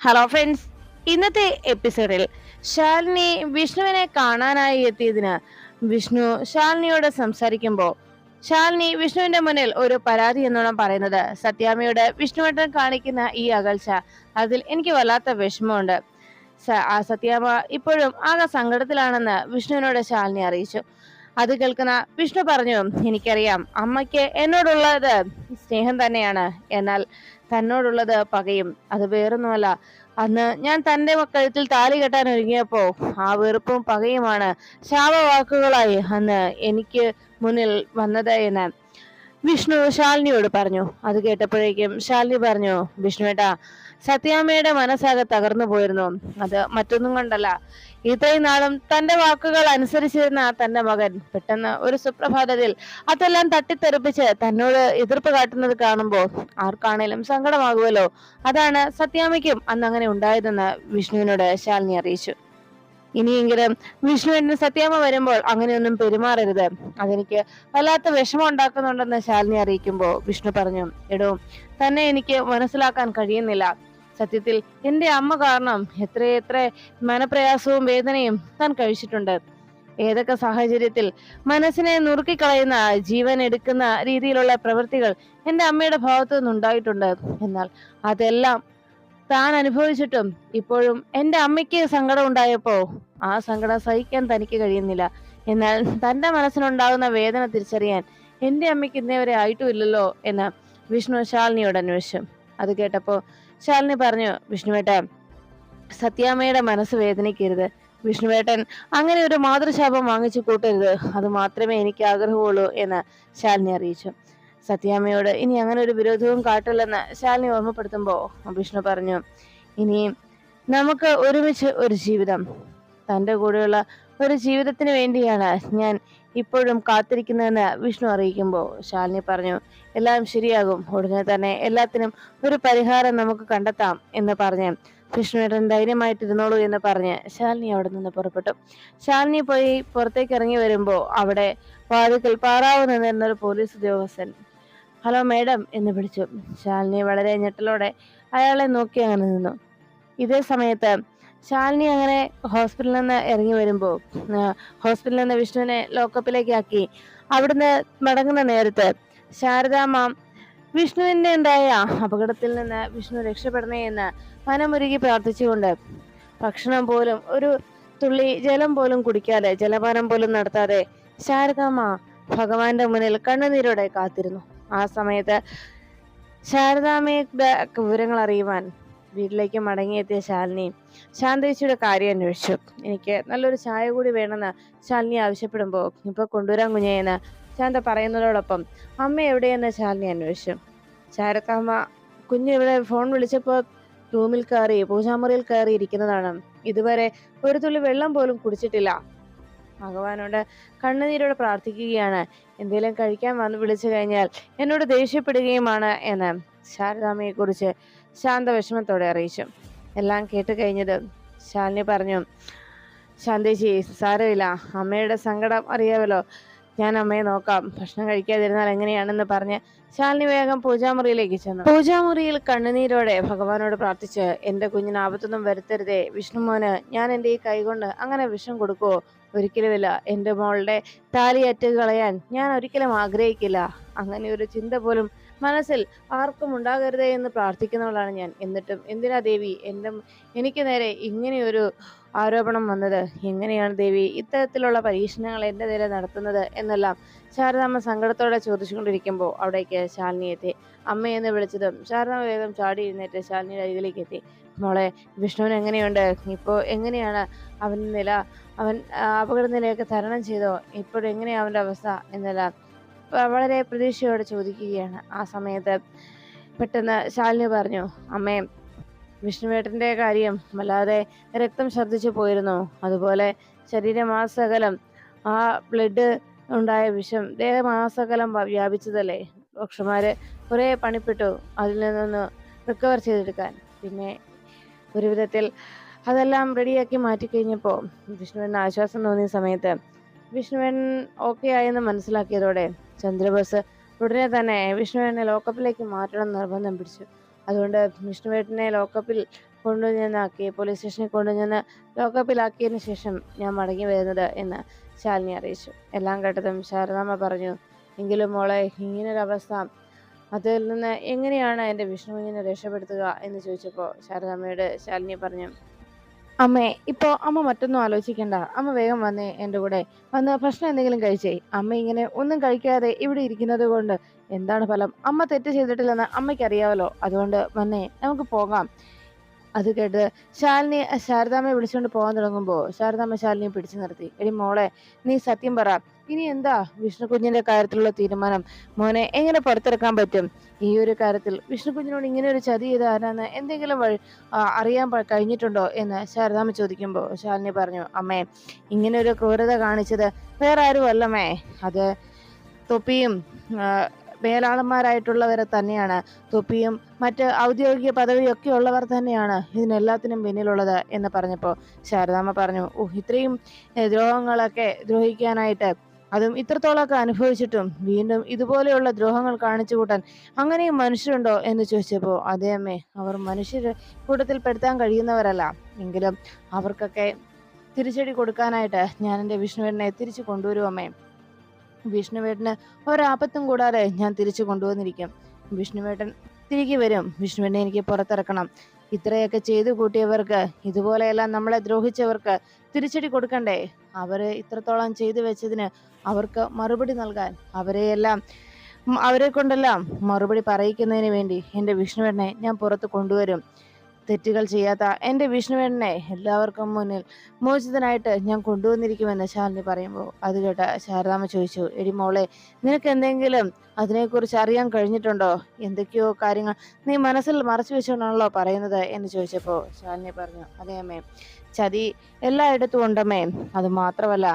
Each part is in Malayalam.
ഹലോ ഫ്രണ്ട്സ്, ഇന്നത്തെ എപ്പിസോഡിൽ ശാലിനി വിഷ്ണുവിനെ കാണാനായി എത്തിയതിന് വിഷ്ണു ശാലിനിയോട് സംസാരിക്കുമ്പോൾ ശാലിനി വിഷ്ണുവിന്റെ മുന്നിൽ ഒരു പരാതി എന്നോണം പറയുന്നത് സത്യാമ്മയോട് വിഷ്ണുവേട്ടൻ കാണിക്കുന്ന ഈ അകൽച്ച അതിൽ എനിക്ക് വല്ലാത്ത വിഷമമുണ്ട്. ആ സത്യാമ്മ ഇപ്പോഴും ആകെ സങ്കടത്തിലാണെന്ന് വിഷ്ണുവിനോട് ശാലിനി അറിയിച്ചു. അത് കേൾക്കുന്ന വിഷ്ണു പറഞ്ഞു, എനിക്കറിയാം അമ്മയ്ക്ക് എന്നോടുള്ളത് സ്നേഹം തന്നെയാണ്, എന്നാൽ തന്നോടുള്ളത് പകയും. അത് വേറൊന്നുമല്ല, അന്ന് ഞാൻ തന്റെ കഴുത്തിൽ താലി കെട്ടാൻ ഒരുങ്ങിയപ്പോ ആ വെറുപ്പും പകയുമാണ് ശാപവാക്കുകളായി അന്ന് എനിക്ക് മുന്നിൽ വന്നത് എന്ന് വിഷ്ണു ശാലിനിയോട് പറഞ്ഞു. അത് കേട്ടപ്പോഴേക്കും ശാലിനി പറഞ്ഞു, വിഷ്ണുവേട്ടാ, സത്യാമ്മയുടെ മനസ്സാകെ തകർന്നു പോയിരുന്നു. അത് മറ്റൊന്നും കൊണ്ടല്ല, ഇത്രയും നാളും തന്റെ വാക്കുകൾ അനുസരിച്ചിരുന്ന തന്റെ മകൻ പെട്ടെന്ന് ഒരു സുപ്രഭാതത്തിൽ അതെല്ലാം തട്ടിത്തെറിപ്പിച്ച് തന്നോട് എതിർപ്പ് കാട്ടുന്നത് കാണുമ്പോൾ ആർക്കാണേലും സങ്കടമാകുമല്ലോ. അതാണ് സത്യാമ്മയ്ക്കും അന്ന് അങ്ങനെ ഉണ്ടായതെന്ന് വിഷ്ണുവിനോട് ശാലിനി അറിയിച്ചു. ഇനിയെങ്കിലും വിഷ്ണുവിന് സത്യാമ്മ വരുമ്പോൾ അങ്ങനെയൊന്നും പെരുമാറരുത്, അതെനിക്ക് വല്ലാത്ത വിഷമം ഉണ്ടാക്കുന്നുണ്ടെന്ന് ശാലിനി അറിയിക്കുമ്പോൾ വിഷ്ണു പറഞ്ഞു, എടോ, തന്നെ എനിക്ക് മനസ്സിലാക്കാൻ കഴിയുന്നില്ല. സത്യത്തിൽ എന്റെ അമ്മ കാരണം എത്രയെത്ര മനപ്രയാസവും വേദനയും താൻ കഴിച്ചിട്ടുണ്ട്. ഏതൊക്കെ സാഹചര്യത്തിൽ മനസ്സിനെ നുറുക്കിക്കളയുന്ന, ജീവൻ എടുക്കുന്ന രീതിയിലുള്ള പ്രവൃത്തികൾ എന്റെ അമ്മയുടെ ഭാഗത്തു നിന്നുണ്ടായിട്ടുണ്ട്. എന്നാൽ അതെല്ലാം താൻ അനുഭവിച്ചിട്ടും ഇപ്പോഴും എന്റെ അമ്മയ്ക്ക് സങ്കടം ഉണ്ടായപ്പോ ആ സങ്കടം സഹിക്കാൻ തനിക്ക് കഴിയുന്നില്ല. എന്നാൽ തന്റെ മനസ്സിനുണ്ടാകുന്ന വേദന തിരിച്ചറിയാൻ എന്റെ അമ്മയ്ക്ക് ഇന്നേ വരെ ആയിട്ടുമില്ലല്ലോ എന്ന് വിഷ്ണു ശാലിനിയോട് അന്വേഷിച്ചു. അത് കേട്ടപ്പോ ശാലിനി പറഞ്ഞു, വിഷ്ണുവേട്ടൻ, സത്യാമ്മയുടെ മനസ്സ് വേദനിക്കരുത്. വിഷ്ണുവേട്ടൻ അങ്ങനെ ഒരു മാതൃശാപം വാങ്ങിച്ചു കൂട്ടരുത്. അത് മാത്രമേ എനിക്ക് ആഗ്രഹമുള്ളൂ എന്ന് ശാലിനി അറിയിച്ചു. സത്യാമ്മയോട് ഇനി അങ്ങനെ ഒരു വിരോധവും കാട്ടില്ലെന്ന് ശാലിനി ഓർമ്മപ്പെടുത്തുമ്പോ വിഷ്ണു പറഞ്ഞു, ഇനി നമുക്ക് ഒരുമിച്ച് ഒരു ജീവിതം, തന്റെ കൂടെയുള്ള ഒരു ജീവിതത്തിന് വേണ്ടിയാണ് ഞാൻ ഇപ്പോഴും കാത്തിരിക്കുന്നതെന്ന് വിഷ്ണു അറിയിക്കുമ്പോൾ ശാലിനി പറഞ്ഞു, എല്ലാം ശരിയാകും, ഉടനെ തന്നെ എല്ലാത്തിനും ഒരു പരിഹാരം നമുക്ക് കണ്ടെത്താം എന്ന് പറഞ്ഞ് വിഷ്ണുവേട്ടൻ ധൈര്യമായിട്ടിരുന്നോളൂ എന്ന് പറഞ്ഞ് ശാലിനി അവിടെ നിന്ന് പുറപ്പെട്ടു. ശാലിനി പോയി പുറത്തേക്ക് ഇറങ്ങി വരുമ്പോ അവിടെ വാതിക്കൽ പാറാവ് നിന്നിരുന്ന ഒരു പോലീസ് ഉദ്യോഗസ്ഥൻ ഹലോ മേഡം എന്ന് വിളിച്ചു. ശാലിനി വളരെ ഞെട്ടലോടെ അയാളെ നോക്കി അങ്ങനെ നിന്നു. ഇതേ സമയത്ത് ശാലിനി അങ്ങനെ ഹോസ്പിറ്റലിൽ നിന്ന് ഇറങ്ങി വരുമ്പോ ഹോസ്പിറ്റലിൽ നിന്ന് വിഷ്ണുവിനെ ലോക്കപ്പിലേക്ക് ആക്കി അവിടുന്ന് മടങ്ങുന്ന നേരത്ത് ശാരദാമ്മ വിഷ്ണുവിന്റെ ഉണ്ടായ അപകടത്തിൽ നിന്ന് വിഷ്ണു രക്ഷപ്പെടണേ എന്ന് മനമുരുകി പ്രാർത്ഥിച്ചുകൊണ്ട് ഭക്ഷണം പോലും, ഒരു തുള്ളി ജലം പോലും കുടിക്കാതെ, ജലപാനം പോലും നടത്താതെ ശാരദാമ്മ ഭഗവാന്റെ മുന്നിൽ കണ്ണുനീരോടെ കാത്തിരുന്നു. ആ സമയത്ത് ശാരദാമ്മയുടെ വിവരങ്ങൾ അറിയുവാൻ വീട്ടിലേക്ക് മടങ്ങിയെത്തിയ ശാലിനി ശാന്തേച്ചിയുടെ കാര്യം അന്വേഷിച്ചു. എനിക്ക് നല്ലൊരു ചായ കൂടി വേണമെന്ന് ശാലിനി ആവശ്യപ്പെടുമ്പോ ഇപ്പൊ കൊണ്ടുവരാൻ കുഞ്ഞേന്ന് ശാന്ത പറയുന്നതോടൊപ്പം അമ്മ എവിടെയെന്ന് ശാലിനി അന്വേഷിച്ചു. ശാരദാമ്മ കുഞ്ഞ് ഇവിടെ ഫോൺ വിളിച്ചപ്പോ റൂമിൽ കയറി, പൂജാമുറിയിൽ കയറി ഇരിക്കുന്നതാണ്. ഇതുവരെ ഒരു തുള്ളി വെള്ളം പോലും കുടിച്ചിട്ടില്ല. ഭഗവാനോട് കണ്ണുനീരോട് പ്രാർത്ഥിക്കുകയാണ്. എന്തെങ്കിലും കഴിക്കാൻ വിളിച്ചു കഴിഞ്ഞാൽ എന്നോട് ദേഷ്യപ്പെടുകയുമാണ് എന്ന് ശാരദാമ്മയെ കുറിച്ച് ശാന്ത വിഷമത്തോടെ അറിയിച്ചു. എല്ലാം കേട്ട് കഴിഞ്ഞത് ശാലിനി പറഞ്ഞു, ശാന്തേച്ചി, സാരമില്ല, അമ്മയുടെ സങ്കടം അറിയാമല്ലോ, ഞാൻ അമ്മയെ നോക്കാം, ഭക്ഷണം കഴിക്കാതിരുന്നാൽ എങ്ങനെയാണെന്ന് പറഞ്ഞ് ശാലിനി വേഗം പൂജാമുറിയിലേക്ക് ചെന്നു. പൂജാമുറിയിൽ കണ്ണുനീരോടെ ഭഗവാനോട് പ്രാർത്ഥിച്ച്, എന്റെ കുഞ്ഞിന് ആപത്തൊന്നും വരുത്തരുതേ, വിഷ്ണുമോന് ഞാൻ എന്റെ ഈ കൈകൊണ്ട് അങ്ങനെ വിഷം കൊടുക്കുവോ? ഒരിക്കലുമില്ല. എന്റെ മോളുടെ താലിയറ്റ് കളയാൻ ഞാൻ ഒരിക്കലും ആഗ്രഹിക്കില്ല. അങ്ങനെ ഒരു ചിന്ത പോലും മനസ്സിൽ ആർക്കും ഉണ്ടാകരുതേ എന്ന് പ്രാർത്ഥിക്കുന്നവളാണ് ഞാൻ. എന്നിട്ടും എന്തിനാ ദേവി എനിക്ക് നേരെ ഇങ്ങനെയൊരു ആരോപണം വന്നത്? എങ്ങനെയാണ് ദേവി ഇത്തരത്തിലുള്ള പരീക്ഷണങ്ങൾ എന്റെ നേരെ നടത്തുന്നത് എന്നെല്ലാം ശാരദാമ്മ സങ്കടത്തോടെ ചോദിച്ചുകൊണ്ടിരിക്കുമ്പോൾ അവിടേക്ക് ശാലിനി എത്തി. അമ്മയെന്ന് വിളിച്ചതും ശാരദാമ്മ വേഗം ചാടി എഴുന്നേറ്റ് ശാലിനിയുടെ അരികിലേക്ക് എത്തി. മോളെ, വിഷ്ണുവിന് എങ്ങനെയുണ്ട്? ഇപ്പോ എങ്ങനെയാണ് അവന്റെ നില? അവൻ അപകട നിലയൊക്കെ തരണം ചെയ്തോ? ഇപ്പോഴെങ്ങനെയാ അവന്റെ അവസ്ഥ എന്നെല്ലാം വളരെ പ്രതീക്ഷയോടെ ചോദിക്കുകയാണ്. ആ സമയത്ത് പെട്ടെന്ന് ശാലിനി പറഞ്ഞു, അമ്മേ, വിഷ്ണുവേട്ടന്റെ കാര്യം വല്ലാതെ രക്തം ഛർദ്ദിച്ചു പോയിരുന്നു. അതുപോലെ ശരീരമാസകലം ആ ബ്ലഡ് ഉണ്ടായ വിഷം ദേഹമാസകലം വ്യാപിച്ചതല്ലേ. ഡോക്ടർമാര് കുറെ പണിപ്പെട്ടു അതിൽ നിന്നൊന്ന് റിക്കവർ ചെയ്തെടുക്കാൻ. പിന്നെ ഒരു വിധത്തിൽ അതെല്ലാം റെഡിയാക്കി മാറ്റിക്കഴിഞ്ഞപ്പോ വിഷ്ണുവിന് ആശ്വാസം തോന്നിയ സമയത്ത് വിഷ്ണുവൻ ഓക്കെ ആയെന്ന് മനസ്സിലാക്കിയതോടെ ചന്ദ്രബോസ് ഉടനെ തന്നെ വിഷ്ണുവിനെ ലോക്കപ്പിലേക്ക് മാറ്റണം നിർബന്ധം പിടിച്ചു. അതുകൊണ്ട് വിഷ്ണുവേട്ടനെ ലോക്കപ്പിൽ കൊണ്ടുചെന്നാക്കി, പോലീസ് സ്റ്റേഷനിൽ കൊണ്ടുചെന്ന് ലോക്കപ്പിലാക്കിയതിന് ശേഷം ഞാൻ മടങ്ങി വരുന്നത് എന്ന് ശാലിനി അറിയിച്ചു. എല്ലാം കേട്ടതും ശാരദാമ്മ പറഞ്ഞു, എങ്കിലും മോളെ, ഇങ്ങനൊരവസ്ഥ, അതിൽ നിന്ന് എങ്ങനെയാണ് എൻ്റെ വിഷ്ണു കുഞ്ഞിനെ രക്ഷപ്പെടുത്തുക എന്ന് ചോദിച്ചപ്പോൾ ശാരദാമ്മയോട് ശാലിനി പറഞ്ഞു, അമ്മേ, ഇപ്പോൾ അമ്മ മറ്റൊന്നും ആലോചിക്കണ്ട. അമ്മ വേഗം വന്നേ, എൻ്റെ കൂടെ വന്ന് ഭക്ഷണം എന്തെങ്കിലും കഴിച്ചേ. അമ്മ ഇങ്ങനെ ഒന്നും കഴിക്കാതെ ഇവിടെ ഇരിക്കുന്നത് കൊണ്ട് എന്താണ് ഫലം? അമ്മ തെറ്റ് ചെയ്തിട്ടില്ലെന്ന് അമ്മയ്ക്ക് അറിയാമല്ലോ. അതുകൊണ്ട് വന്നേ, നമുക്ക് പോകാം. അത് കേട്ട് ശാലിനി ശാരദാമ്മയെ വിളിച്ചുകൊണ്ട് പോകാൻ തുടങ്ങുമ്പോൾ ശാരദാമ്മ ശാലിനിയെ പിടിച്ചു നിർത്തി. എടി മോളെ, നീ സത്യം പറ, ഇനി എന്താ വിഷ്ണു കുഞ്ഞിന്റെ കാര്യത്തിലുള്ള തീരുമാനം? മോനെ എങ്ങനെ പുറത്തിറക്കാൻ പറ്റും? ഈ ഒരു കാര്യത്തിൽ വിഷ്ണു കുഞ്ഞിനോട് ഇങ്ങനെ ഒരു ചതി ചെയ്ത് ആരാന്ന് എന്തെങ്കിലും അറിയാൻ കഴിഞ്ഞിട്ടുണ്ടോ എന്ന് ശാരദാമ്മ ചോദിക്കുമ്പോൾ ശാലിനി പറഞ്ഞു, അമ്മേ, ഇങ്ങനെ ഒരു ക്രൂരത കാണിച്ചത് വേറെ ആരും അല്ലമ്മേ, അത് തൊപ്പിയും മേലാളന്മാരായിട്ടുള്ളവരെ തന്നെയാണ്. തൊപ്പിയും മറ്റ് ഔദ്യോഗിക പദവിയൊക്കെ ഉള്ളവർ തന്നെയാണ് ഇതിനെല്ലാത്തിനും പിന്നിലുള്ളത് എന്ന് പറഞ്ഞപ്പോൾ ശാരദാമ്മ പറഞ്ഞു, ഇത്രയും ദ്രോഹങ്ങളൊക്കെ ദ്രോഹിക്കാനായിട്ട്, അതും ഇത്രത്തോളമൊക്കെ അനുഭവിച്ചിട്ടും വീണ്ടും ഇതുപോലെയുള്ള ദ്രോഹങ്ങൾ കാണിച്ചു കൂട്ടാൻ അങ്ങനെയും മനുഷ്യരുണ്ടോ എന്ന് ചോദിച്ചപ്പോൾ അതേ അമ്മേ, അവർ മനുഷ്യർ കൂട്ടത്തിൽ പെടുത്താൻ കഴിയുന്നവരല്ല, എങ്കിലും അവർക്കൊക്കെ തിരിച്ചടി കൊടുക്കാനായിട്ട് ഞാൻ എൻ്റെ വിഷ്ണുവേട്ടനെ തിരിച്ചു കൊണ്ടുവരുമമ്മേ. വിഷ്ണുവേട്ടന് ഒരാപത്തും കൂടാതെ ഞാൻ തിരിച്ചു കൊണ്ടുവന്നിരിക്കും. വിഷ്ണുവേട്ടൻ തിരികെ വരും. വിഷ്ണുവിനെ എനിക്ക് പുറത്തിറക്കണം. ഇത്രയൊക്കെ ചെയ്തു കൂട്ടിയവർക്ക്, ഇതുപോലെയെല്ലാം നമ്മളെ ദ്രോഹിച്ചവർക്ക് തിരിച്ചടി കൊടുക്കണ്ടേ? അവര് ഇത്രത്തോളം ചെയ്തു വെച്ചതിന് അവർക്ക് മറുപടി നൽകാൻ, അവരെ കൊണ്ടെല്ലാം മറുപടി പറയിക്കുന്നതിന് വേണ്ടി എൻ്റെ വിഷ്ണുവേട്ടനെ ഞാൻ പുറത്ത് കൊണ്ടുവരും. തെറ്റുകൾ ചെയ്യാത്ത എൻ്റെ വിഷ്ണുവേട്ടനെ എല്ലാവർക്കും മുന്നിൽ മോചിതനായിട്ട് ഞാൻ കൊണ്ടുവന്നിരിക്കുമെന്ന് ശാലിനി പറയുമ്പോൾ അത് കേട്ട ശാരദാമ്മ ചോദിച്ചു, എടി മോളെ, നിനക്ക് എന്തെങ്കിലും അതിനെക്കുറിച്ച് അറിയാൻ കഴിഞ്ഞിട്ടുണ്ടോ? എന്തൊക്കെയോ കാര്യങ്ങൾ നീ മനസ്സിൽ മറച്ചു വെച്ചുകൊണ്ടാണല്ലോ പറയുന്നത് എന്ന് ചോദിച്ചപ്പോൾ ശാലിനി പറഞ്ഞു, അതേ അമ്മേ, ചതി എല്ലായിടത്തും ഉണ്ടമ്മേ. അത് മാത്രമല്ല,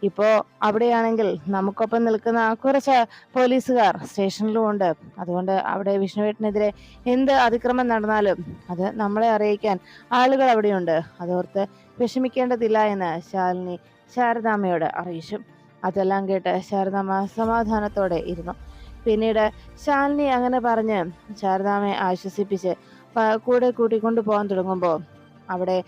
ഇപ്പോ അവിടെയാണെങ്കിൽ നമുക്കൊപ്പം നിൽക്കുന്ന കുറച്ച് പോലീസുകാർ സ്റ്റേഷനിലും ഉണ്ട്. അതുകൊണ്ട് അവിടെ വിഷ്ണുവേട്ടനെതിരെ എന്ത് അതിക്രമം നടന്നാലും അത് നമ്മളെ അറിയിക്കാൻ ആളുകൾ അവിടെയുണ്ട്. അതോർത്ത് വിഷമിക്കേണ്ടതില്ല എന്ന് ശാലിനി ശാരദാമ്മയോട് അറിയിച്ചു. അതെല്ലാം കേട്ട് ശാരദാമ്മ സമാധാനത്തോടെ ഇരുന്നു. പിന്നീട് ശാലിനി അങ്ങനെ പറഞ്ഞ് ശാരദാമ്മയെ ആശ്വസിപ്പിച്ച് കൂടെ കൂട്ടിക്കൊണ്ടു പോകാൻ തുടങ്ങുമ്പോൾ അവിടെ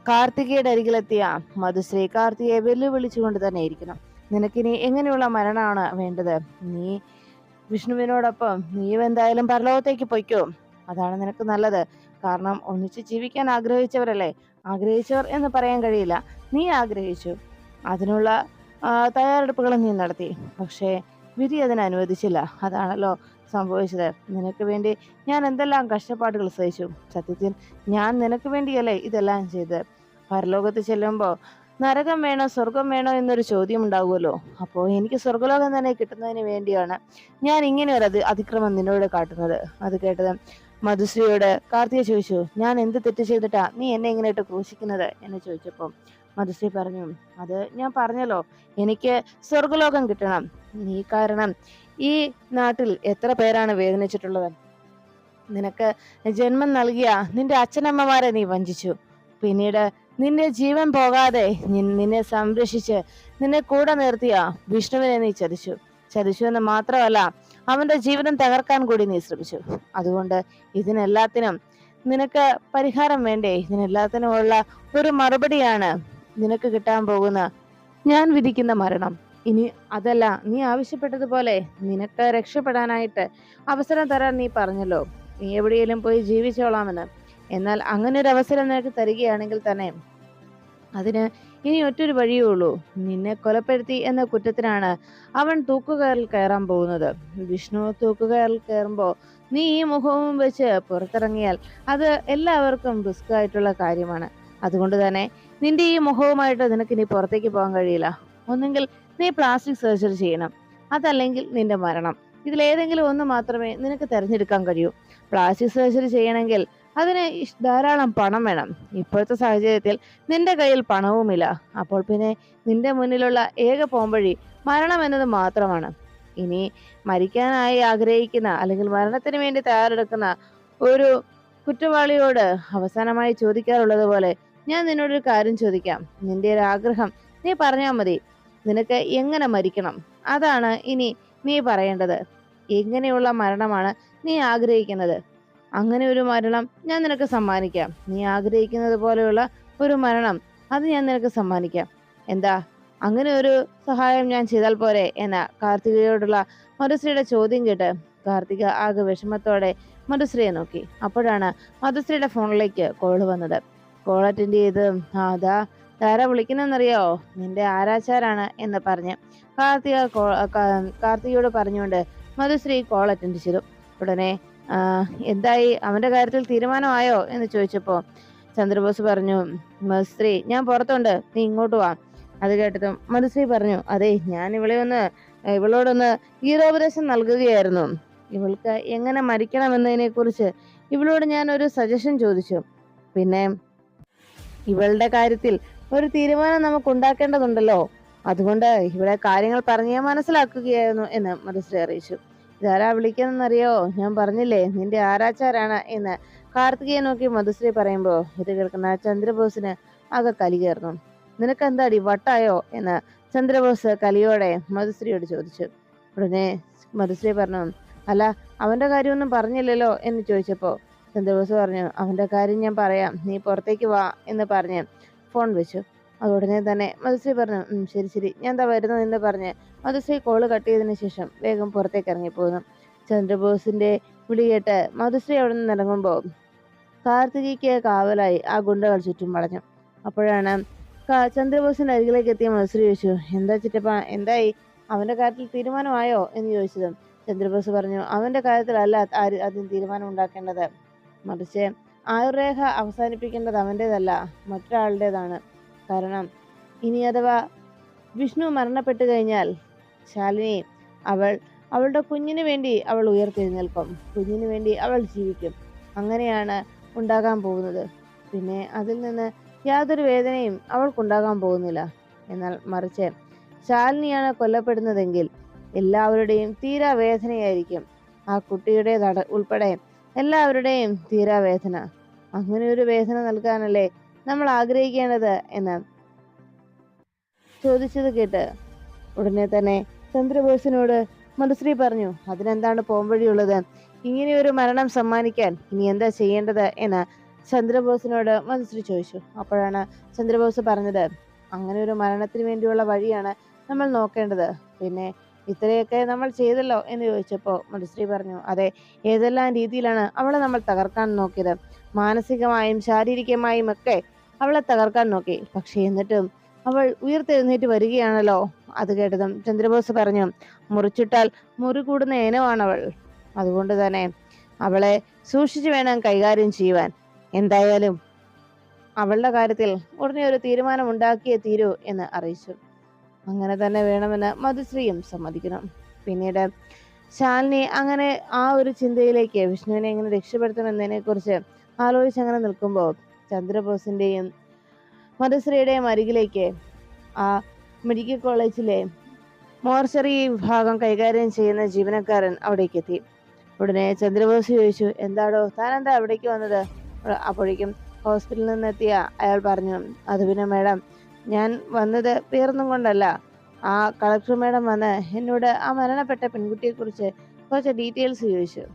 കാർത്തികയുടെ അരികിലെത്തിയ മധുശ്രീ കാർത്തികയെ വെല്ലുവിളിച്ചുകൊണ്ട് തന്നെ ഇരിക്കണം. നിനക്കിനി എങ്ങനെയുള്ള മരണമാണ് വേണ്ടത്? നീ വിഷ്ണുവിനോടൊപ്പം നീ എന്തായാലും പരലോകത്തേക്ക് പൊയ്ക്കോ, അതാണ് നിനക്ക് നല്ലത്. കാരണം ഒന്നിച്ച് ജീവിക്കാൻ ആഗ്രഹിച്ചവരല്ലേ. ആഗ്രഹിച്ചവർ എന്ന് പറയാൻ കഴിയില്ല, നീ ആഗ്രഹിച്ചു, അതിനുള്ള തയ്യാറെടുപ്പുകൾ നീ നടത്തി. പക്ഷേ വിധി അതിന് അനുവദിച്ചില്ല. അതാണല്ലോ സംഭവിച്ചത്. നിനക്ക് വേണ്ടി ഞാൻ എന്തെല്ലാം കഷ്ടപ്പാടുകൾ സഹിച്ചു. സത്യത്തിൽ ഞാൻ നിനക്ക് വേണ്ടിയല്ലേ ഇതെല്ലാം ചെയ്ത്. പരലോകത്ത് ചെല്ലുമ്പോൾ നരകം വേണോ സ്വർഗം വേണോ എന്നൊരു ചോദ്യം ഉണ്ടാവുമല്ലോ. അപ്പോൾ എനിക്ക് സ്വർഗലോകം തന്നെ കിട്ടുന്നതിന് വേണ്ടിയാണ് ഞാൻ ഇങ്ങനെ ഒരു അതിക്രമം നിന്നോട് കാട്ടുന്നത്. അത് കേട്ടത് മധുശ്രീയോട് കാർത്തിക ചോദിച്ചു, ഞാൻ എന്ത് തെറ്റ് ചെയ്തിട്ടാ നീ എന്നെ ഇങ്ങനെ ഇട്ട് ക്രൂശിക്കുന്നത് എന്ന് ചോദിച്ചപ്പോൾ മധുശ്രീ പറഞ്ഞു, അത് ഞാൻ പറഞ്ഞല്ലോ, എനിക്ക് സ്വർഗലോകം കിട്ടണം. നീ കാരണം ഈ നാട്ടിൽ എത്ര പേരാണ് വേദനിച്ചിട്ടുള്ളത്. നിനക്ക് ജന്മം നൽകിയ നിന്റെ അച്ഛനമ്മമാരെ നീ വഞ്ചിച്ചു. പിന്നീട് നിന്റെ ജീവൻ പോകാതെ നിന്നെ സംരക്ഷിച്ച് നിന്നെ കൂടെ നിർത്തിയ വിഷ്ണുവിനെ നീ ചതിച്ചു എന്ന് മാത്രമല്ല, അവന്റെ ജീവിതം തകർക്കാൻ കൂടി നീ ശ്രമിച്ചു. അതുകൊണ്ട് ഇതിനെല്ലാത്തിനും നിനക്ക് പരിഹാരം വേണ്ടേ? ഇതിനെല്ലാത്തിനുമുള്ള ഒരു മറുപടിയാണ് നിനക്ക് കിട്ടാൻ പോകുന്ന ഞാൻ വിധിക്കുന്ന മരണം. ഇനി അതല്ല, നീ ആവശ്യപ്പെട്ടതുപോലെ നിനക്ക് രക്ഷപ്പെടാനായിട്ട് അവസരം തരാൻ നീ പറഞ്ഞല്ലോ, നീ എവിടെയെങ്കിലും പോയി ജീവിച്ചോളാമെന്ന്. എന്നാൽ അങ്ങനെ ഒരു അവസരം നിനക്ക് തരികയാണെങ്കിൽ തന്നെ അതിന് ഇനി ഒറ്റൊരു വഴിയേ ഉള്ളൂ. നിന്നെ കൊലപ്പെടുത്തി എന്ന കുറ്റത്തിനാണ് അവൻ തൂക്കുകയറിൽ കയറാൻ പോകുന്നത്. വിഷ്ണു തൂക്കുകയറിൽ കയറുമ്പോൾ നീ ഈ മുഖവും വെച്ച് പുറത്തിറങ്ങിയാൽ അത് എല്ലാവർക്കും റിസ്ക് ആയിട്ടുള്ള കാര്യമാണ്. അതുകൊണ്ട് തന്നെ നിന്റെ ഈ മുഖവുമായിട്ട് നിനക്ക് ഇനി പുറത്തേക്ക് പോകാൻ കഴിയില്ല. ഒന്നെങ്കിൽ നീ പ്ലാസ്റ്റിക് സർജറി ചെയ്യണം, അതല്ലെങ്കിൽ നിന്റെ മരണം. ഇതിലേതെങ്കിലും ഒന്ന് മാത്രമേ നിനക്ക് തിരഞ്ഞെടുക്കാൻ കഴിയൂ. പ്ലാസ്റ്റിക് സർജറി ചെയ്യണമെങ്കിൽ അതിന് ധാരാളം പണം വേണം. ഇപ്പോഴത്തെ സാഹചര്യത്തിൽ നിന്റെ കയ്യിൽ പണവുമില്ല. അപ്പോൾ പിന്നെ നിന്റെ മുന്നിലുള്ള ഏക പോംവഴി മരണം എന്നത് മാത്രമാണ്. ഇനി മരിക്കാനായി ആഗ്രഹിക്കുന്ന അല്ലെങ്കിൽ മരണത്തിന് വേണ്ടി തയ്യാറെടുക്കുന്ന ഒരു കുറ്റവാളിയോട് അവസാനമായി ചോദിക്കാറുള്ളത് പോലെ ഞാൻ നിന്നോടൊരു കാര്യം ചോദിക്കാം. നിന്റെ ഒരു ആഗ്രഹം നീ പറഞ്ഞാൽ മതി. നിനക്ക് എങ്ങനെ മരിക്കണം അതാണ് ഇനി നീ പറയേണ്ടത്. എങ്ങനെയുള്ള മരണമാണ് നീ ആഗ്രഹിക്കുന്നത്? അങ്ങനെ ഒരു മരണം ഞാൻ നിനക്ക് സമ്മാനിക്കാം. നീ ആഗ്രഹിക്കുന്നത് പോലെയുള്ള ഒരു മരണം അത് ഞാൻ നിനക്ക് സമ്മാനിക്കാം. എന്താ, അങ്ങനെ ഒരു സഹായം ഞാൻ ചെയ്താൽ പോരെ എന്ന കാർത്തികയോടുള്ള മധുശ്രീയുടെ ചോദ്യം കേട്ട് കാർത്തിക ആകെ വിഷമത്തോടെ മധുശ്രീയെ നോക്കി. അപ്പോഴാണ് മധുശ്രീയുടെ ഫോണിലേക്ക് കോള് വന്നത്. കോൾ അറ്റൻഡ് ചെയ്ത് അതാ ധാര വിളിക്കുന്നറിയോ, നിന്റെ ആരാച്ചാരാണ് എന്ന് പറഞ്ഞ് കാർത്തികയോട് പറഞ്ഞുകൊണ്ട് മധുശ്രീ കോൾ അറ്റൻഡ് ചെയ്തു. ഉടനെ എന്തായി, അവന്റെ കാര്യത്തിൽ തീരുമാനമായോ എന്ന് ചോദിച്ചപ്പോ ചന്ദ്രബോസ് പറഞ്ഞു, മധുശ്രീ ഞാൻ പുറത്തുണ്ട്, നീ ഇങ്ങോട്ട് വാ. അത് കേട്ടതും മധുശ്രീ പറഞ്ഞു, അതെ ഞാൻ ഇവളോടൊന്ന് ഗീതോപദേശം നൽകുകയായിരുന്നു. ഇവൾക്ക് എങ്ങനെ മരിക്കണമെന്നതിനെ കുറിച്ച് ഇവളോട് ഞാൻ ഒരു സജഷൻ ചോദിച്ചു. പിന്നെ ഇവളുടെ കാര്യത്തിൽ ഒരു തീരുമാനം നമുക്ക് ഉണ്ടാക്കേണ്ടതുണ്ടല്ലോ, അതുകൊണ്ട് ഇവിടെ കാര്യങ്ങൾ പറഞ്ഞ് മനസ്സിലാക്കുകയായിരുന്നു എന്ന് മധുശ്രീ അറിയിച്ചു. ഇതാരാ വിളിക്കുന്നറിയോ, ഞാൻ പറഞ്ഞില്ലേ നിന്റെ ആരാച്ചാരാണ് എന്ന് കാർത്തികയെ നോക്കി മധുശ്രീ പറയുമ്പോ ഇത് കേൾക്കുന്ന ചന്ദ്രബോസിന് ആകെ കലി കയറുന്നു. നിനക്ക് എന്താടി വട്ടായോ എന്ന് ചന്ദ്രബോസ് കലിയോടെ മധുശ്രീയോട് ചോദിച്ചു. ഉടനെ മധുശ്രീ പറഞ്ഞു, അല്ല അവന്റെ കാര്യമൊന്നും പറഞ്ഞില്ലല്ലോ എന്ന് ചോദിച്ചപ്പോ ചന്ദ്രബോസ് പറഞ്ഞു, അവന്റെ കാര്യം ഞാൻ പറയാം, നീ പുറത്തേക്ക് വാ എന്ന് പറഞ്ഞ് ഫോൺ വെച്ചു. അതുടനെ തന്നെ മധുശ്രീ പറഞ്ഞു, ശരി ശരി ഞാൻ എന്താ വരുന്നത് എന്ന് പറഞ്ഞ് മധുശ്രീ കോള് കട്ട് ചെയ്തതിനു ശേഷം വേഗം പുറത്തേക്ക് ഇറങ്ങിപ്പോകുന്നു. ചന്ദ്രബോസിന്റെ വിളി കേട്ട് മധുശ്രീ അവിടെ നിന്ന് ഇറങ്ങുമ്പോ കാർത്തികയ്ക്ക് കാവലായി ആ ഗുണ്ടകൾ ചുറ്റും വളഞ്ഞു. അപ്പോഴാണ് ചന്ദ്രബോസിന്റെ അരികിലേക്ക് എത്തിയ മധുശ്രീ ചോദിച്ചു, എന്താ ചിറ്റപ്പ, എന്തായി, അവന്റെ കാര്യത്തിൽ തീരുമാനമായോ എന്ന് ചോദിച്ചതും ചന്ദ്രബോസ് പറഞ്ഞു, അവന്റെ കാര്യത്തിലല്ല ആദ്യം തീരുമാനം ഉണ്ടാക്കേണ്ടത്, മറിച്ച് ആയുർരേഖ അവസാനിപ്പിക്കേണ്ടത് അവൻ്റെതല്ല മറ്റൊരാളുടേതാണ്. കാരണം ഇനി അഥവാ വിഷ്ണു മരണപ്പെട്ടു കഴിഞ്ഞാൽ ശാലിനി അവളുടെ കുഞ്ഞിന് വേണ്ടി അവൾ ഉയർത്തെഴുന്നേൽക്കും, കുഞ്ഞിന് വേണ്ടി അവൾ ജീവിക്കും. അങ്ങനെയാണ് ഉണ്ടാകാൻ പോകുന്നത്. പിന്നെ അതിൽ നിന്ന് യാതൊരു വേദനയും അവൾക്കുണ്ടാകാൻ പോകുന്നില്ല. എന്നാൽ മറിച്ച് ശാലിനിയാണ് കൊല്ലപ്പെടുന്നതെങ്കിൽ എല്ലാവരുടെയും തീരാ വേദനയായിരിക്കും. ആ കുട്ടിയുടെ ഉൾപ്പെടെ എല്ലാവരുടെയും തീരാ വേദന. അങ്ങനെ ഒരു വേദന നൽകാനല്ലേ നമ്മൾ ആഗ്രഹിക്കേണ്ടത് എന്ന് ചോദിച്ചത് കേട്ട് ഉടനെ തന്നെ ചന്ദ്രബോസിനോട് മധുശ്രീ പറഞ്ഞു, അതിനെന്താണ് പോംവഴിയുള്ളത്, ഇങ്ങനെയൊരു മരണം സമ്മാനിക്കാൻ ഇനി എന്താ ചെയ്യേണ്ടത് എന്ന് ചന്ദ്രബോസിനോട് മധുശ്രീ ചോദിച്ചു. അപ്പോഴാണ് ചന്ദ്രബോസ് പറഞ്ഞത്, അങ്ങനെ ഒരു മരണത്തിന് വേണ്ടിയുള്ള വഴിയാണ് നമ്മൾ നോക്കേണ്ടത്. പിന്നെ ഇത്രയൊക്കെ നമ്മൾ ചെയ്തല്ലോ എന്ന് ചോദിച്ചപ്പോ മധുശ്രീ പറഞ്ഞു, അതെ, ഏതെല്ലാം രീതിയിലാണ് അവളെ നമ്മൾ തകർക്കാൻ നോക്കിയത്, മാനസികമായും ശാരീരികമായും ഒക്കെ അവളെ തകർക്കാൻ നോക്കി. പക്ഷെ എന്നിട്ടും അവൾ ഉയർത്തെഴുന്നേറ്റ് വരികയാണല്ലോ. അത് കേട്ടതും ചന്ദ്രബോസ് പറഞ്ഞു, മുറിച്ചിട്ടാൽ മുറി കൂടുന്ന ഇനമാണവൾ, അതുകൊണ്ട് തന്നെ അവളെ സൂക്ഷിച്ചു വേണം കൈകാര്യം ചെയ്യുവാൻ. എന്തായാലും അവളുടെ കാര്യത്തിൽ ഉടനെ ഒരു തീരുമാനം ഉണ്ടാക്കിയേ തീരൂ എന്ന് അറിയിച്ചു. അങ്ങനെ തന്നെ വേണമെന്ന് മധുശ്രീയും സമ്മതിക്കണം. പിന്നീട് ശാലിനി അങ്ങനെ ആ ഒരു ചിന്തയിലേക്ക് വിഷ്ണുവിനെ എങ്ങനെ രക്ഷപ്പെടുത്തുമെന്നതിനെ കുറിച്ച് ആലോചിച്ചങ്ങനെ നിൽക്കുമ്പോൾ ചന്ദ്രബോസിന്റെയും മധുശ്രീയുടെയും അരികിലേക്ക് ആ മെഡിക്കൽ കോളേജിലെ മോർച്ചറി വിഭാഗം കൈകാര്യം ചെയ്യുന്ന ജീവനക്കാരൻ അവിടേക്ക് എത്തി. ഉടനെ ചന്ദ്രബോസ് ചോദിച്ചു, എന്താടോ താനെന്താ അവിടേക്ക് വന്നത്? അപ്പോഴേക്കും ഹോസ്പിറ്റലിൽ നിന്നെത്തിയ അയാൾ പറഞ്ഞു, അത് പിന്നെ മേഡം, ഞാൻ വന്നത് വേറൊന്നും കൊണ്ടല്ല, ആ കളക്ടർ മേഡം വന്ന് എന്നോട് ആ മരണപ്പെട്ട പെൺകുട്ടിയെ കുറിച്ച് കുറച്ച് ഡീറ്റെയിൽസ് ചോദിച്ചു,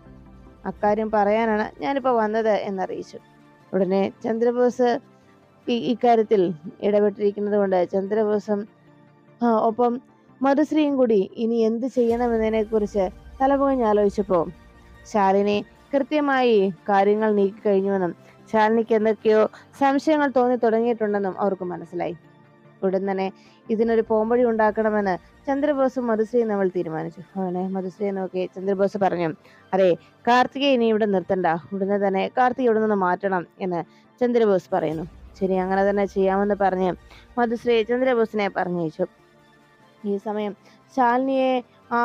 അക്കാര്യം പറയാനാണ് ഞാനിപ്പോ വന്നത് എന്നറിയിച്ചു. ഉടനെ ചന്ദ്രബോസ് ഇക്കാര്യത്തിൽ ഇടപെട്ടിരിക്കുന്നത് കൊണ്ട് ചന്ദ്രബോസും ഒപ്പം മധുശ്രീയും കൂടി ഇനി എന്ത് ചെയ്യണമെന്നതിനെ കുറിച്ച് തലപുകഞ്ഞ് ആലോചിച്ചപ്പോ ശാലിനി കൃത്യമായി കാര്യങ്ങൾ നീക്കിക്കഴിഞ്ഞുവെന്നും ശാലിനിക്ക് എന്തൊക്കെയോ സംശയങ്ങൾ തോന്നി തുടങ്ങിയിട്ടുണ്ടെന്നും അവർക്ക് മനസ്സിലായി. ഉടൻ തന്നെ ഇതിനൊരു പോംവഴി ഉണ്ടാക്കണമെന്ന് ചന്ദ്രബോസും മധുശ്രീയും നമ്മൾ തീരുമാനിച്ചു. ഉടനെ മധുശ്രീയെ നോക്കി ചന്ദ്രബോസ് പറഞ്ഞു, അതെ, കാർത്തികയെ ഇനി ഇവിടെ നിർത്തണ്ട, ഉടനെ തന്നെ കാർത്തിക ഇവിടെ നിന്ന് മാറ്റണം എന്ന് ചന്ദ്രബോസ് പറയുന്നു. ശരി, അങ്ങനെ തന്നെ ചെയ്യാമെന്ന് പറഞ്ഞ് മധുശ്രീ ചന്ദ്രബോസിനെ പറഞ്ഞയച്ചു. ഈ സമയം ശാലിനിയെ ആ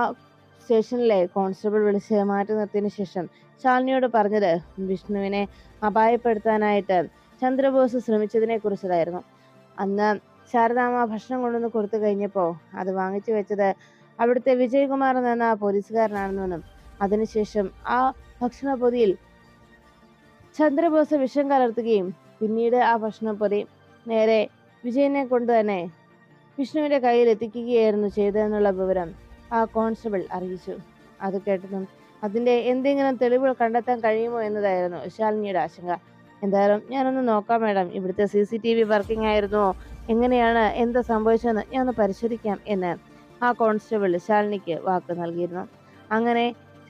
സ്റ്റേഷനിലെ കോൺസ്റ്റബിൾ വിളിച്ച് മാറ്റി നിർത്തിയതിനു ശേഷം ശാലിനിയോട് പറഞ്ഞത് വിഷ്ണുവിനെ അപായപ്പെടുത്താനായിട്ട് ചന്ദ്രബോസ് ശ്രമിച്ചതിനെ കുറിച്ചതായിരുന്നു. അന്ന് ശാരദാമ്മ ഭക്ഷണം കൊണ്ടുവന്ന് കൊടുത്തു കഴിഞ്ഞപ്പോൾ അത് വാങ്ങിച്ചു വെച്ചത് അവിടുത്തെ വിജയകുമാർ എന്ന പോലീസുകാരനാണെന്നും അതിനുശേഷം ആ ഭക്ഷണപ്പൊതിയിൽ ചന്ദ്രബോസ് വിഷം കലർത്തുകയും പിന്നീട് ആ ഭക്ഷണപ്പൊതി നേരെ വിജയനെ കൊണ്ട് തന്നെ വിഷ്ണുവിന്റെ കയ്യിൽ എത്തിക്കുകയായിരുന്നു ചെയ്തതെന്നുള്ള വിവരം ആ കോൺസ്റ്റബിൾ അറിയിച്ചു. അത് കേട്ടതും അതിന്റെ എന്തെങ്കിലും തെളിവുകൾ കണ്ടെത്താൻ കഴിയുമോ എന്നതായിരുന്നു ശാലിനിയുടെ ആശങ്ക. എന്തായാലും ഞാനൊന്ന് നോക്കാം മാഡം, ഇവിടുത്തെ CCTV വർക്കിംഗ് ആയിരുന്നോ, എങ്ങനെയാണ് എന്താ സംഭവിച്ചതെന്ന് ഞാൻ ഒന്ന് പരിശോധിക്കാം എന്ന് ആ കോൺസ്റ്റബിൾ ശാലിനിക്ക് വാക്ക് നൽകിയിരുന്നു. അങ്ങനെ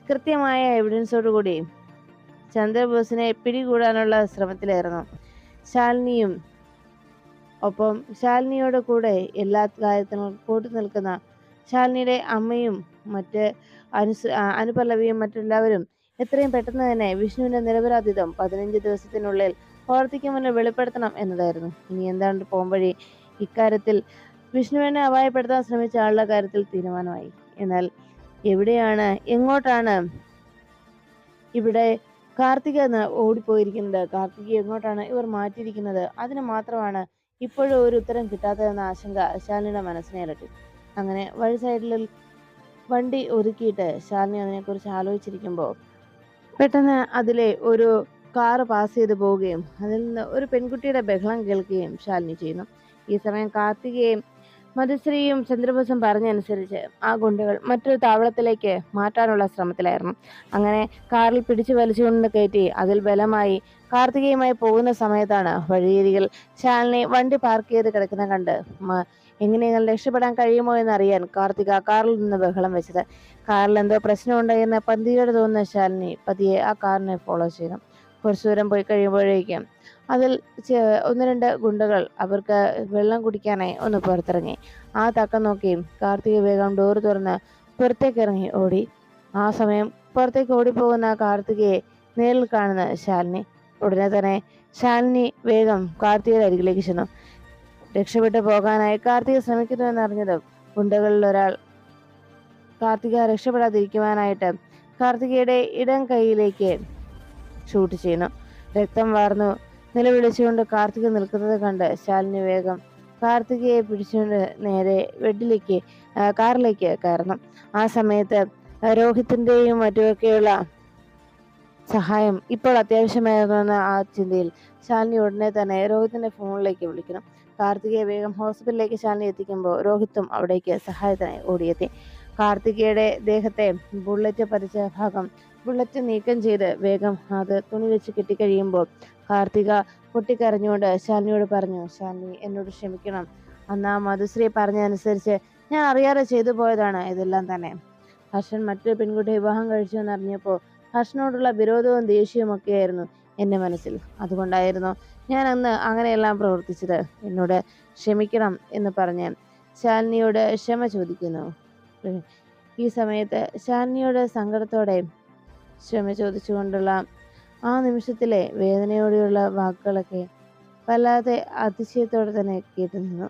കൃത്യമായ എവിഡൻസോടുകൂടി ചന്ദ്രബോസിനെ പിടികൂടാനുള്ള ശ്രമത്തിലായിരുന്നു ശാലിനിയും. ഒപ്പം ശാലിനിയോട് കൂടെ എല്ലാ കാര്യത്തിനും കൂട്ടു നിൽക്കുന്ന ശാലിനിയുടെ അമ്മയും മറ്റ് അനുപല്ലവിയും മറ്റെല്ലാവരും എത്രയും പെട്ടെന്ന് തന്നെ വിഷ്ണുവിന്റെ നിരപരാധിത്വം 15 ദിവസത്തിനുള്ളിൽ കോടതിക്ക് മുന്നിൽ വെളിപ്പെടുത്തണം എന്നതായിരുന്നു. ഇനി എന്താണ് പോംവഴി? ഇക്കാര്യത്തിൽ വിഷ്ണുവിനെ അപായപ്പെടുത്താൻ ശ്രമിച്ച ആളുടെ കാര്യത്തിൽ തീരുമാനമായി. എന്നാൽ എവിടെയാണ്, എങ്ങോട്ടാണ് ഇവിടെ കാർത്തിക ഓടിപ്പോയിരിക്കുന്നത്? കാർത്തികയെ എങ്ങോട്ടാണ് ഇവർ മാറ്റിയിരിക്കുന്നത്? അതിന് മാത്രമാണ് ഇപ്പോഴും ഒരു ഉത്തരം കിട്ടാത്തതെന്ന ആശങ്ക ശാലിനിയുടെ മനസ്സിനെ അലട്ടി. അങ്ങനെ വഴി സൈഡിൽ വണ്ടി ഒതുക്കിയിട്ട് ശാലിനി അതിനെക്കുറിച്ച് ആലോചിച്ചിരിക്കുമ്പോൾ പെട്ടെന്ന് അതിലെ ഒരു കാറ് പാസ് ചെയ്ത് പോവുകയും അതിൽ നിന്ന് ഒരു പെൺകുട്ടിയുടെ ബഹളം കേൾക്കുകയും ശാലിനി ചെയ്യുന്നു. ഈ സമയം കാർത്തികയും മധുശ്രീയും ചന്ദ്രബോസും പറഞ്ഞനുസരിച്ച് ആ ഗുണ്ടകൾ മറ്റൊരു താവളത്തിലേക്ക് മാറ്റാനുള്ള ശ്രമത്തിലായിരുന്നു. അങ്ങനെ കാറിൽ പിടിച്ചു വലിച്ചുകൊണ്ട് കയറ്റി അതിൽ ബലമായി കാർത്തികയുമായി പോകുന്ന സമയത്താണ് വഴിയരികിൽ ശാലിനി വണ്ടി പാർക്ക് ചെയ്ത് കിടക്കുന്ന കണ്ട് എങ്ങനെയെങ്കിലും രക്ഷപ്പെടാൻ കഴിയുമോ എന്നറിയാൻ കാർത്തിക കാറിൽ നിന്ന് ബഹളം വെച്ചത്. കാറിൽ എന്തോ പ്രശ്നമുണ്ട് എന്ന് പന്തിയോട് തോന്നുന്ന ശാലിനി പതിയെ ആ കാറിനെ ഫോളോ ചെയ്തു. കുറച്ചു ദൂരം പോയി കഴിയുമ്പോഴേക്കും അതിൽ ഒന്ന് രണ്ട് ഗുണ്ടകൾ അവർക്ക് വെള്ളം കുടിക്കാനായി ഒന്ന് പുറത്തിറങ്ങി. ആ തക്കം നോക്കി കാർത്തിക വേഗം ഡോർ തുറന്ന് പുറത്തേക്ക് ഇറങ്ങി ഓടി. ആ സമയം പുറത്തേക്ക് ഓടിപ്പോകുന്ന കാർത്തികയെ നേരിൽ കാണുന്ന ശാലിനി. ഉടനെ തന്നെ ശാലിനി വേഗം കാർത്തികയുടെ അരികിലേക്ക് ചെന്നു. രക്ഷപ്പെട്ടു പോകാനായി കാർത്തിക ശ്രമിക്കുന്നുവെന്നറിഞ്ഞതും ഗുണ്ടകളിൽ ഒരാൾ കാർത്തിക രക്ഷപ്പെടാതിരിക്കുവാനായിട്ട് കാർത്തികയുടെ ഇടം കൈയിലേക്ക് ഷൂട്ട് ചെയ്യുന്നു. രക്തം വാർന്നു നിലവിളിച്ചുകൊണ്ട് കാർത്തിക നിൽക്കുന്നത് കണ്ട് ശാലിനി വേഗം കാർത്തികയെ പിടിച്ചുകൊണ്ട് നേരെ കാറിലേക്ക് കയറണം. ആ സമയത്ത് രോഹിത്തിന്റെയും മറ്റുമൊക്കെയുള്ള സഹായം ഇപ്പോൾ അത്യാവശ്യമായിരുന്നെന്ന ആ ചിന്തയിൽ ശാലിനി ഉടനെ തന്നെ രോഹിത്തിന്റെ ഫോണിലേക്ക് വിളിക്കണം. കാർത്തികയെ വേഗം ഹോസ്പിറ്റലിലേക്ക് ശാലിനി എത്തിക്കുമ്പോൾ രോഹിത്തും അവിടേക്ക് സഹായത്തിനായി ഓടിയെത്തി. കാർത്തികയുടെ ദേഹത്തെ ബുള്ളറ്റ് പതിച്ച ഭാഗം ബുള്ളറ്റ് നീക്കം ചെയ്ത് വേഗം അത് തുണി വെച്ച് കെട്ടിക്കഴിയുമ്പോൾ കാർത്തിക പൊട്ടിക്കരഞ്ഞുകൊണ്ട് ശാലിനിയോട് പറഞ്ഞു, ശാലിനി എന്നോട് ക്ഷമിക്കണം. അന്ന് ആ മധുശ്രീ പറഞ്ഞതനുസരിച്ച് ഞാൻ അറിയാതെ ചെയ്തു പോയതാണ് ഇതെല്ലാം തന്നെ. ഹർഷൻ മറ്റൊരു പെൺകുട്ടിയെ വിവാഹം കഴിച്ചു എന്നറിഞ്ഞപ്പോൾ ഹർഷനോടുള്ള വിരോധവും ദേഷ്യവും ഒക്കെയായിരുന്നു എൻ്റെ മനസ്സിൽ. അതുകൊണ്ടായിരുന്നു ഞാൻ അന്ന് അങ്ങനെയെല്ലാം പ്രവർത്തിച്ചത്. എന്നോട് ക്ഷമിക്കണം എന്ന് പറഞ്ഞ് ശാലിനിയോട് ക്ഷമ ചോദിക്കുന്നു. ഈ സമയത്ത് ശാലിനിയോട് സങ്കടത്തോടെ ക്ഷമ ചോദിച്ചുകൊണ്ടുള്ള ആ നിമിഷത്തിലെ വേദനയോടെയുള്ള വാക്കുകളൊക്കെ വല്ലാതെ അതിശയത്തോടെ തന്നെ കേട്ടു നിന്നു.